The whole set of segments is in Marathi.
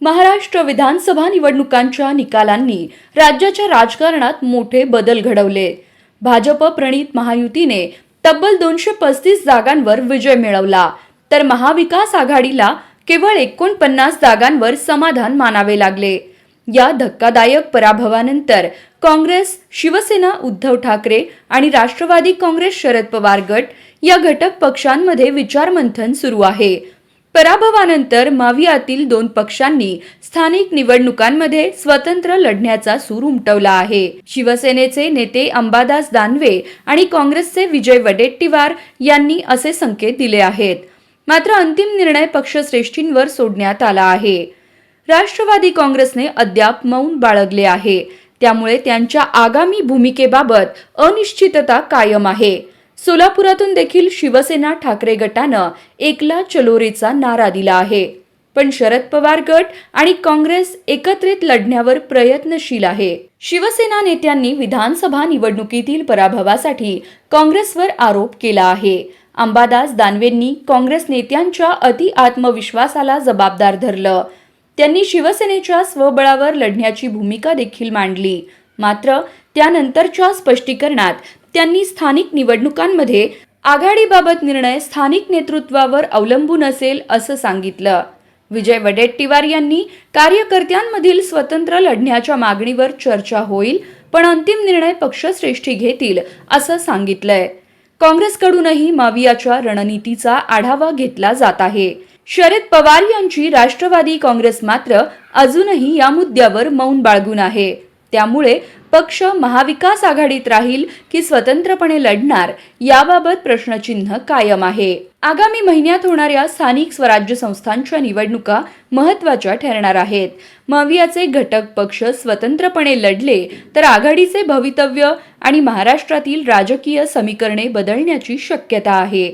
महाराष्ट्र विधानसभा निवडणुकांच्या निकालांनी राज्याच्या राजकारणात मोठे बदल घडवले। भाजप प्रणित महायुतीने तब्बल 235 जागांवर विजय मिळवला, तर महाविकास आघाडीला केवळ 49 जागांवर समाधान मानावे लागले। या धक्कादायक पराभवानंतर काँग्रेस, शिवसेना उद्धव ठाकरे आणि राष्ट्रवादी काँग्रेस शरद पवार गट या घटक पक्षांमध्ये विचारमंथन सुरू आहे। पराभवानंतर मावियातील 2 पक्षांनी स्थानिक निवडणुकांमध्ये स्वतंत्र लढण्याचा सूर उमटवला आहे। शिवसेनेचे नेते अंबादास दानवे आणि काँग्रेसचे विजय वडेट्टीवार यांनी असे संकेत दिले आहेत, मात्र अंतिम निर्णय पक्षश्रेष्ठींवर सोडण्यात आला आहे। राष्ट्रवादी काँग्रेसने अद्याप मौन बाळगले आहे, त्यामुळे त्यांच्या आगामी भूमिकेबाबत अनिश्चितता कायम आहे। सोलापुरातून देखील शिवसेना ठाकरे गटानं एकला चलोरेचा नारा दिला आहे, पण शरद पवार गट आणि काँग्रेस एकत्रित लढण्यावर प्रयत्नशील आहे। शिवसेना नेत्यांनी विधानसभा निवडणुकीतील पराभवासाठी काँग्रेसवर आरोप केला आहे। अंबादास दानवेंनी काँग्रेस नेत्यांच्या अति आत्मविश्वासाला जबाबदार धरलं। त्यांनी शिवसेनेच्या स्वबळावर लढण्याची भूमिका देखील मांडली, मात्र त्यानंतरच्या स्पष्टीकरणात त्यांनी स्थानिक निवडणुकांमध्ये आघाडीबाबत निर्णय स्थानिक नेतृत्वावर अवलंबून असेल असं सांगितलं। विजय वडेट्टीवार यांनी कार्यकर्त्यांमधील स्वतंत्र लढण्याच्या मागणीवर चर्चा होईल, पण अंतिम निर्णय पक्षश्रेष्ठी घेतील असं सांगितलंय। काँग्रेसकडूनही मावियाच्या रणनीतीचा आढावा घेतला जात आहे। शरद पवार यांची राष्ट्रवादी काँग्रेस मात्र अजूनही या मुद्द्यावर मौन बाळगून आहे, त्यामुळे पक्ष महाविकास आघाडीत राहील की स्वतंत्रपणे लढणार याबाबत प्रश्नचिन्ह कायम आहे। आगामी महिन्यात होणाऱ्या स्थानिक स्वराज्य संस्थांच्या निवडणुका महत्त्वाच्या ठरणार आहेत। मावियाचे घटक पक्ष स्वतंत्रपणे लढले तर आघाडीचे भवितव्य आणि महाराष्ट्रातील राजकीय समीकरणे बदलण्याची शक्यता आहे।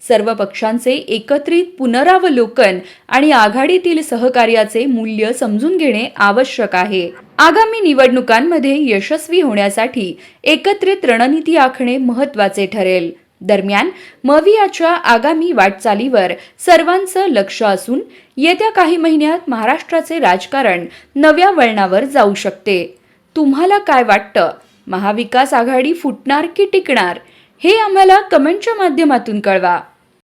सर्व पक्षांचे एकत्रित पुनरावलोकन आणि आघाडीतील सहकार्याचे मूल्य समजून घेणे आवश्यक आहे। आगामी निवडणुकांमध्ये यशस्वी होण्यासाठी एकत्रित रणनीती आखणे महत्त्वाचे ठरेल। दरम्यान मावियाच्या आगामी वाटचालीवर सर्वांचं लक्ष असून येत्या काही महिन्यात महाराष्ट्राचे राजकारण नव्या वळणावर जाऊ शकते। तुम्हाला काय वाटतं? महाविकास आघाडी फुटणार की टिकणार? हे आम्हाला कमेंटच्या माध्यमातून कळवा।